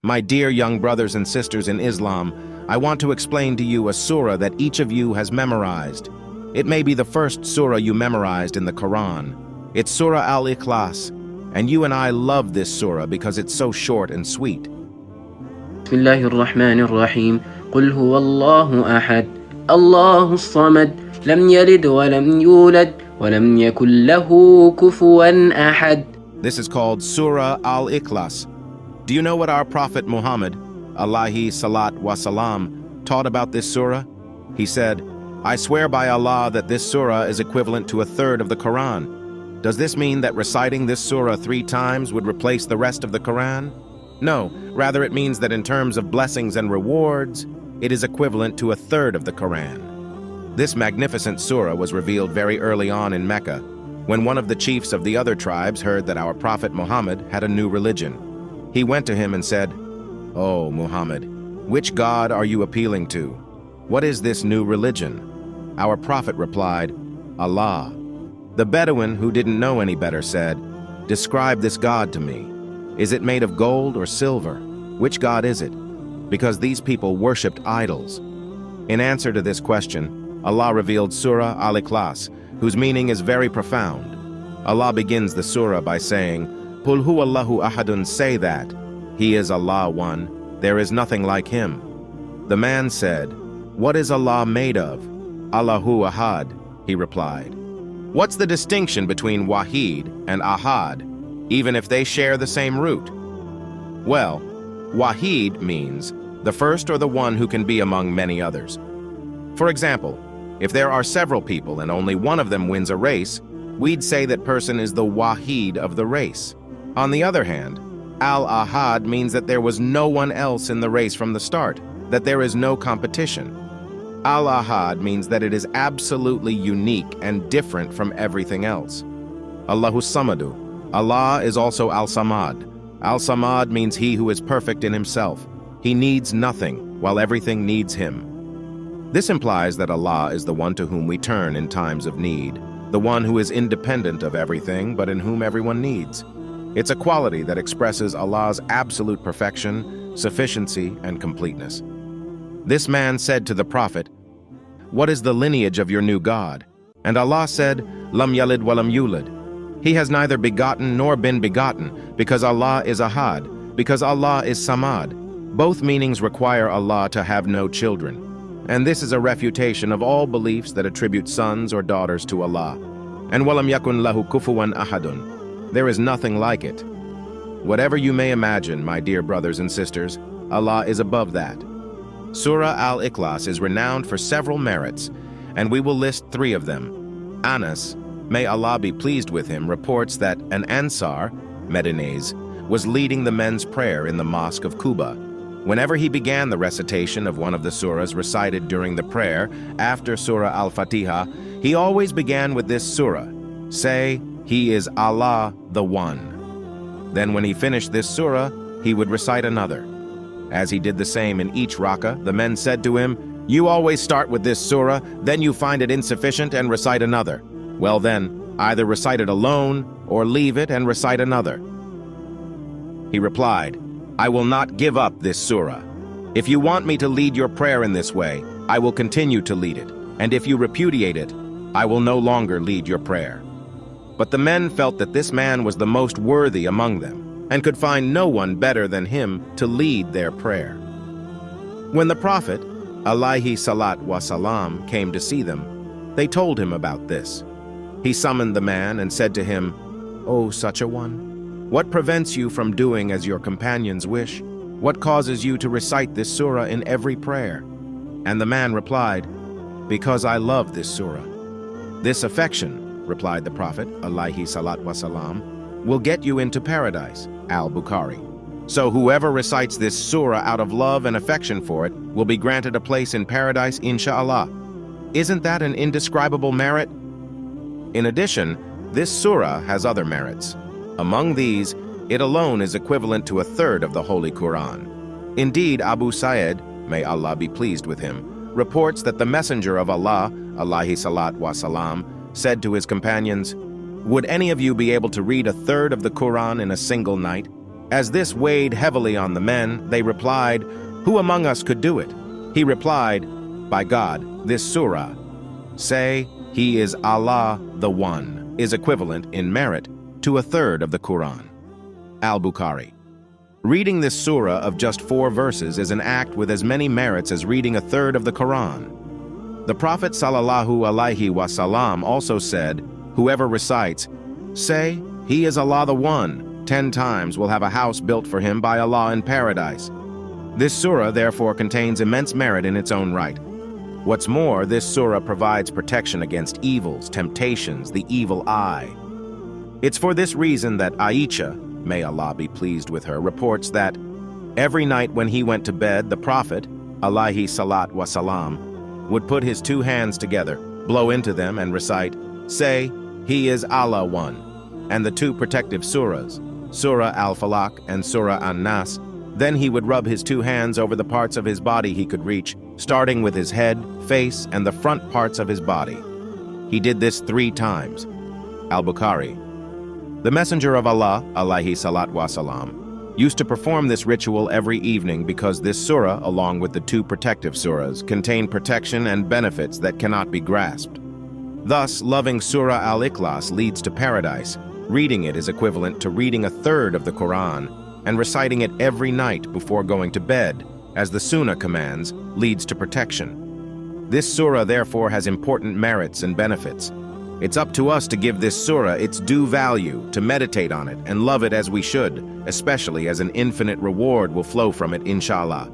My dear young brothers and sisters in Islam, I want to explain to you a surah that each of you has memorized. It may be the first surah you memorized in the Quran. It's Surah Al Ikhlas, and you and I love this surah because it's so short and sweet. بسم الله الرحمن الرحيم قل هو الله أحد الله الصمد لم يلد ولم يولد ولم يكن له كفوا أحد. This is called Surah Al Ikhlas. Do you know what our Prophet Muhammad, alayhi salat wa salam, taught about this surah? He said, I swear by Allah that this surah is equivalent to a third of the Quran. Does this mean that reciting this surah 3 times would replace the rest of the Quran? No, rather it means that in terms of blessings and rewards, it is equivalent to a third of the Quran. This magnificent surah was revealed very early on in Mecca, when one of the chiefs of the other tribes heard that our Prophet Muhammad had a new religion. He went to him and said, "Oh, Muhammad, which God are you appealing to? What is this new religion?" Our Prophet replied, "Allah." The Bedouin, who didn't know any better, said, "Describe this God to me. Is it made of gold or silver? Which God is it?" Because these people worshipped idols. In answer to this question, Allah revealed Surah Al Ikhlas, whose meaning is very profound. Allah begins the surah by saying, "Qul huwallahu ahadun," say that, He is Allah one, there is nothing like Him. The man said, "What is Allah made of?" "Allahu ahad," he replied. What's the distinction between Wahid and Ahad, even if they share the same root? Well, Wahid means the first or the one who can be among many others. For example, if there are several people and only one of them wins a race, we'd say that person is the Wahid of the race. On the other hand, Al-Ahad means that there was no one else in the race from the start, that there is no competition. Al-Ahad means that it is absolutely unique and different from everything else. Allahu Samadu. Allah is also Al-Samad. Al-Samad means He who is perfect in Himself. He needs nothing, while everything needs Him. This implies that Allah is the one to whom we turn in times of need, the one who is independent of everything but in whom everyone needs. It's a quality that expresses Allah's absolute perfection, sufficiency, and completeness. This man said to the Prophet, "What is the lineage of your new God?" And Allah said, "Lam yalid wa lam yulad." He has neither begotten nor been begotten, because Allah is Ahad, because Allah is Samad. Both meanings require Allah to have no children. And this is a refutation of all beliefs that attribute sons or daughters to Allah. And walam yakun lahu kufuwan ahadun. There is nothing like it. Whatever you may imagine, my dear brothers and sisters, Allah is above that. Surah Al Ikhlas is renowned for several merits, and we will list 3 of them. An-Nas, may Allah be pleased with him, reports that an Ansar, Medinese, was leading the men's prayer in the Mosque of Quba. Whenever he began the recitation of one of the surahs recited during the prayer after Surah Al-Fatiha, he always began with this surah, "Say, He is Allah the One." Then when he finished this surah, he would recite another. As he did the same in each rakah, the men said to him, "You always start with this surah, then you find it insufficient and recite another. Well then, either recite it alone or leave it and recite another." He replied, "I will not give up this surah. If you want me to lead your prayer in this way, I will continue to lead it, and if you repudiate it, I will no longer lead your prayer." But the men felt that this man was the most worthy among them, and could find no one better than him to lead their prayer. When the Prophet, alayhi salat wa salam, came to see them, they told him about this. He summoned the man and said to him, "O such a one, what prevents you from doing as your companions wish? What causes you to recite this surah in every prayer?" And the man replied, "Because I love this surah." "This affection," replied the Prophet, alayhi salat wa salam, "will get you into paradise." Al-Bukhari. So whoever recites this surah out of love and affection for it will be granted a place in paradise, inshallah. Isn't that an indescribable merit? In addition, this surah has other merits. Among these, it alone is equivalent to a third of the Holy Quran. Indeed, Abu Sa'id, may Allah be pleased with him, reports that the Messenger of Allah, alayhi salat wa salam, said to his companions, "Would any of you be able to read a third of the Quran in a single night?" As this weighed heavily on the men, they replied, "Who among us could do it?" He replied, "By God, this surah, say, He is Allah the One, is equivalent in merit to a third of the Quran." Al-Bukhari. Reading this surah of just 4 verses is an act with as many merits as reading a third of the Quran. The Prophet sallallahu alaihi wasallam also said, "Whoever recites, say, He is Allah the One, 10 times will have a house built for him by Allah in paradise." This surah therefore contains immense merit in its own right. What's more, this surah provides protection against evils, temptations, the evil eye. It's for this reason that Aisha, may Allah be pleased with her, reports that every night when he went to bed, the Prophet, alaihi salat wa salam, would put his 2 hands together, blow into them and recite, "Say, He is Allah One," and the 2 protective surahs, Surah Al-Falaq and Surah An-Nas. Then he would rub his 2 hands over the parts of his body he could reach, starting with his head, face, and the front parts of his body. He did this 3 times. Al-Bukhari. The Messenger of Allah, alaihi salat wa salam, used to perform this ritual every evening because this surah, along with the 2 protective surahs, contain protection and benefits that cannot be grasped. Thus, loving Surah Al Ikhlas leads to paradise. Reading it is equivalent to reading a third of the Quran, and reciting it every night before going to bed, as the Sunnah commands, leads to protection. This surah therefore has important merits and benefits. It's up to us to give this surah its due value, to meditate on it and love it as we should, especially as an infinite reward will flow from it, inshallah.